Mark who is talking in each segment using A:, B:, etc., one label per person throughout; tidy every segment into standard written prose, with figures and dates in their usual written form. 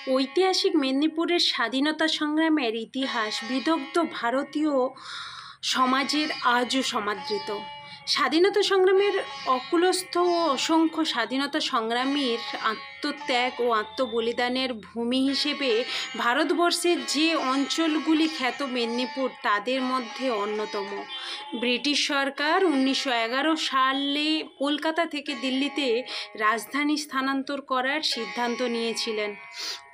A: ঐতিহাসিক মেদিনীপুরের স্বাধীনতা সংগ্রামের ইতিহাস বিদগ্ধ ভারতীয় সমাজের আজও সমাদৃত। স্বাধীনতা সংগ্রামের অকুলস্থ ও অসংখ্য স্বাধীনতা সংগ্রামীর আত্মত্যাগ ও আত্মবলিদানের ভূমি হিসেবে ভারতবর্ষের যে অঞ্চলগুলি খ্যাত মেদিনীপুর তাদের মধ্যে অন্যতম। ব্রিটিশ সরকার 1911 সালে কলকাতা থেকে দিল্লিতে রাজধানী স্থানান্তর করার সিদ্ধান্ত নিয়েছিলেন।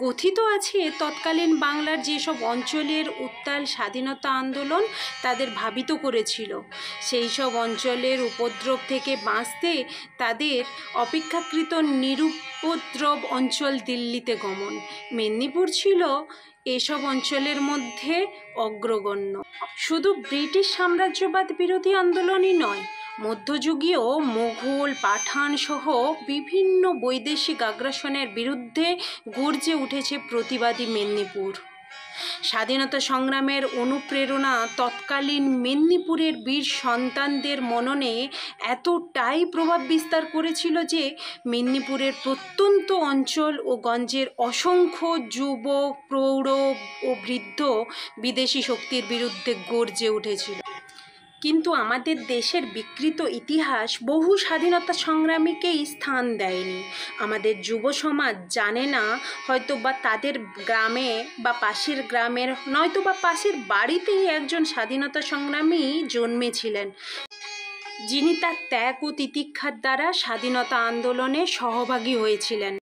A: কথিত আছে তৎকালীন বাংলার যেসব অঞ্চলের উত্তাল স্বাধীনতা আন্দোলন তাদের ভাবিত করেছিল, সেই সব অঞ্চলের উপদ্রব থেকে বাঁচতে তাদের অপেক্ষাকৃত নিরুপদ্রব অঞ্চল দিল্লিতে গমন। মেদিনীপুর ছিল এসব অঞ্চলের মধ্যে অগ্রগণ্য। শুধু ব্রিটিশ সাম্রাজ্যবাদ বিরোধী আন্দোলনই নয়, মধ্যযুগীয় মোঘল, পাঠান সহ বিভিন্ন বৈদেশিক আগ্রাসনের বিরুদ্ধে গর্জে উঠেছে প্রতিবাদী মেদিনীপুর। স্বাধীনতা সংগ্রামের অনুপ্রেরণা তৎকালীন মেদিনীপুরের বীর সন্তানদের মননে এতটাই প্রভাব বিস্তার করেছিল যে মেদিনীপুরের প্রত্যন্ত অঞ্চল ও গঞ্জের অসংখ্য যুবক, প্রৌঢ় ও বৃদ্ধ বিদেশি শক্তির বিরুদ্ধে গর্জে উঠেছিল। কিন্তু আমাদের দেশের বিকৃত ইতিহাস বহু স্বাধীনতা সংগ্রামীকেই স্থান দেয়নি। আমাদের যুব সমাজ জানে না, হয়তো বা তাদের গ্রামে বা পাশের গ্রামের নয়তো বা পাশের বাড়িতেই একজন স্বাধীনতা সংগ্রামী জন্মেছিলেন, যিনি তার ত্যাগ ও তিতিক্ষার দ্বারা স্বাধীনতা আন্দোলনে সহভাগী হয়েছিলেন।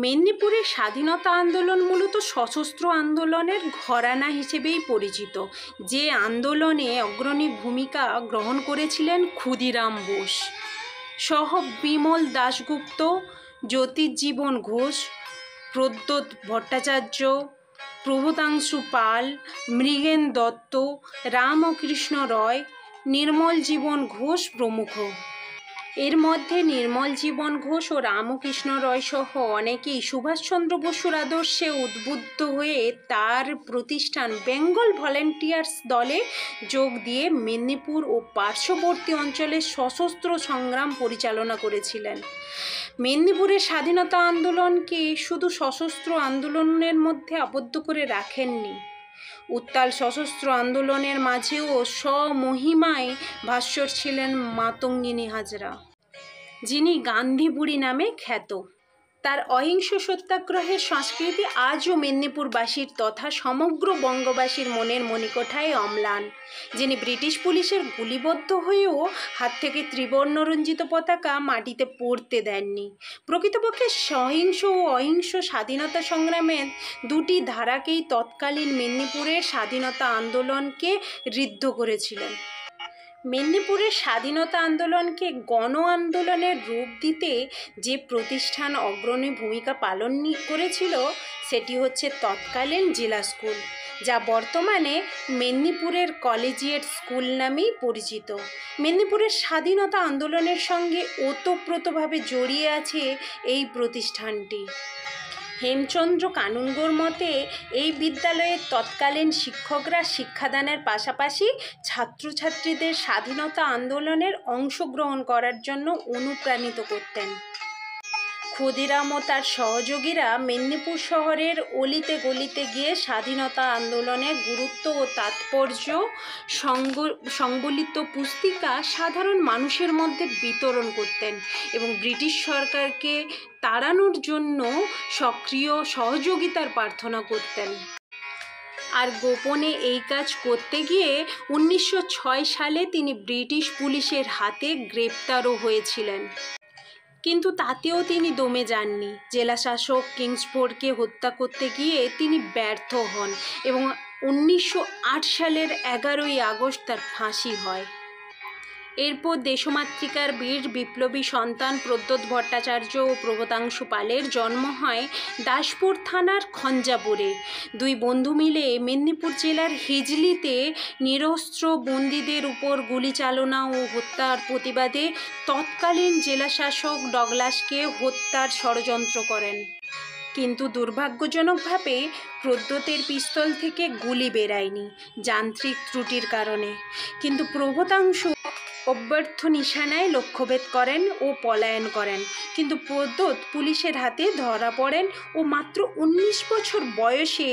A: মেদিনীপুরের স্বাধীনতা আন্দোলন মূলত সশস্ত্র আন্দোলনের ঘরানা হিসেবেই পরিচিত, যে আন্দোলনে অগ্রণী ভূমিকা গ্রহণ করেছিলেন ক্ষুদিরাম বোস সহ বিমল দাশগুপ্ত, জ্যোতির্জীবন ঘোষ, প্রদ্যোৎ ভট্টাচার্য, প্রবোধাংশু পাল, মৃগেন দত্ত, রামকৃষ্ণ রয়, নির্মল জীবন ঘোষ প্রমুখ। এর মধ্যে নির্মল জীবন ঘোষ ও রামকৃষ্ণ রয় সহ অনেকেই সুভাষচন্দ্র বসুর আদর্শে উদ্বুদ্ধ হয়ে তার প্রতিষ্ঠান বেঙ্গল ভলেন্টিয়ার্স দলে যোগ দিয়ে মেদিনীপুর ও পার্শ্ববর্তী অঞ্চলের সশস্ত্র সংগ্রাম পরিচালনা করেছিলেন। মেদিনীপুরের স্বাধীনতা আন্দোলনকে শুধু সশস্ত্র আন্দোলনের মধ্যে আবদ্ধ করে রাখেননি। উত্তাল সশস্ত্র আন্দোলনের মাঝেও স্বমহিমায় ভাস্বর ছিলেন মাতঙ্গিনী হাজরা, যিনি গান্ধী বুড়ি নামে খ্যাত। তার অহিংস সত্যাগ্রহের সংস্কৃতি আজও মেদিনীপুরবাসীর তথা সমগ্র বঙ্গবাসীর মনের মণিকোঠায় অম্লান। যিনি ব্রিটিশ পুলিশের গুলিবদ্ধ হয়েও হাত থেকে ত্রিবর্ণরঞ্জিত পতাকা মাটিতে পড়তে দেননি। প্রকৃতপক্ষে সহিংস ও অহিংস স্বাধীনতা সংগ্রামের দুটি ধারাকেই তৎকালীন মেদিনীপুরের স্বাধীনতা আন্দোলনকে ঋদ্ধ করেছিলেন। মেদিনীপুরের স্বাধীনতা আন্দোলনকে গণ আন্দোলনের রূপ দিতে যে প্রতিষ্ঠান অগ্রণী ভূমিকা পালন করেছিল সেটি হচ্ছে তৎকালীন জেলা স্কুল, যা বর্তমানে মেদিনীপুরের কলেজিয়েট স্কুল নামেই পরিচিত। মেদিনীপুরের স্বাধীনতা আন্দোলনের সঙ্গে ওতপ্রোতভাবে জড়িয়ে আছে এই প্রতিষ্ঠানটি। হেমচন্দ্র কানুনগোর মতে এই বিদ্যালয়ের তৎকালীন শিক্ষকরা শিক্ষাদানের পাশাপাশি ছাত্রছাত্রীদের স্বাধীনতা আন্দোলনের অংশগ্রহণ করার জন্য অনুপ্রাণিত করতেন। ক্ষুদিরাম ও তার সহযোগীরা মেদিনীপুর শহরের অলিতে গলিতে গিয়ে স্বাধীনতা আন্দোলনের গুরুত্ব ও তাৎপর্য সংবলিত পুস্তিকা সাধারণ মানুষের মধ্যে বিতরণ করতেন এবং ব্রিটিশ সরকারকে তাড়ানোর জন্য সক্রিয় সহযোগিতার প্রার্থনা করতেন। আর গোপনে এই কাজ করতে গিয়ে 1906 সালে তিনি ব্রিটিশ পুলিশের হাতে গ্রেপ্তারও হয়েছিলেন। কিন্তু তাতেও তিনি দমে যাননি। জেলাশাসক কিংসফোর্ডকে হত্যা করতে গিয়ে তিনি ব্যর্থ হন এবং 1908 সালের 11ই আগস্ট তার ফাঁসি হয়। এরপর দেশমাতৃকার বীর বিপ্লবী সন্তান প্রদ্যোৎ ভট্টাচার্য ও প্রবোধাংশু পালের জন্ম হয় দাসপুর থানার খঞ্জাপুরে। দুই বন্ধু মিলে মেদিনীপুর জেলার হিজলিতে নিরস্ত্র বন্দীদের উপর গুলিচালনা ও হত্যার প্রতিবাদে তৎকালীন জেলাশাসক ডগলাসকে হত্যার ষড়যন্ত্র করেন। কিন্তু দুর্ভাগ্যজনকভাবে প্রদ্যোতের পিস্তল থেকে গুলি বেরায়নি যান্ত্রিক ত্রুটির কারণে। কিন্তু প্রবোধাংশু অব্যর্থ নিশানায় লক্ষ্যভেদ করেন ও পলায়ন করেন, কিন্তু প্রদ্যোৎ পুলিশের হাতে ধরা পড়েন ও মাত্র 19 বছর বয়সে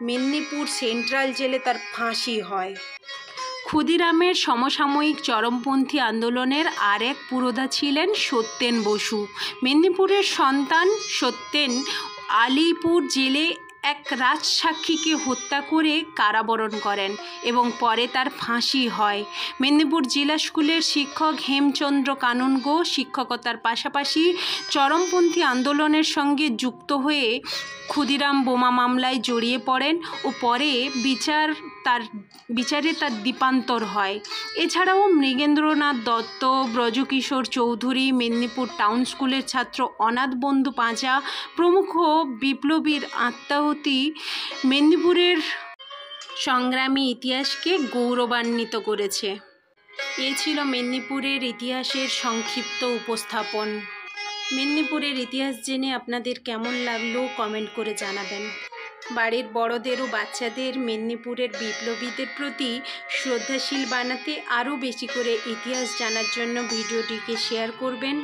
A: মেদিনীপুর সেন্ট্রাল জেলে তার ফাঁসি হয়। ক্ষুদিরামের সমসাময়িক চরমপন্থী আন্দোলনের আর এক পুরোধা ছিলেন সত্যেন বসু। মেদিনীপুরের সন্তান সত্যেন আলিপুর জেলে এক রাজসাক্ষীকে হত্যা করে কারাবরণ করেন এবং পরে তার ফাঁসি হয়। মেদিনীপুর জেলা স্কুলের শিক্ষক হেমচন্দ্র কানুনগো শিক্ষকতার পাশাপাশি চরমপন্থী আন্দোলনের সঙ্গে যুক্ত হয়ে ক্ষুদিরাম বোমা মামলায় জড়িয়ে পড়েন ও পরে বিচারে তার দ্বীপান্তর হয়। এছাড়াও মৃগেন্দ্রনাথ দত্ত, ব্রজকিশোর চৌধুরী, মেদিনীপুর টাউন স্কুলের ছাত্র অনাথ বন্ধু পাঁজা প্রমুখ বিপ্লবীর আত্মাহুতি মেদিনীপুরের সংগ্রামী ইতিহাসকে গৌরবান্বিত করেছে। এ ছিল মেদিনীপুরের ইতিহাসের সংক্ষিপ্ত উপস্থাপন। মেদিনীপুরের ইতিহাস জেনে আপনাদের কেমন লাগলো কমেন্ট করে জানাবেন। বাড়ির বড়দের ও বাচ্চাদের মেদিনীপুরের বিপ্লবীদের প্রতি শ্রদ্ধাশীল বানাতে আরও বেশি করে ইতিহাস জানার জন্য ভিডিওটিকে শেয়ার করবেন।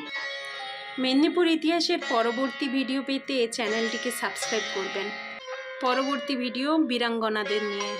A: মেদিনীপুর ইতিহাসের পরবর্তী ভিডিও পেতে চ্যানেলটিকে সাবস্ক্রাইব করবেন। পরবর্তী ভিডিও বীরাঙ্গনাদের নিয়ে।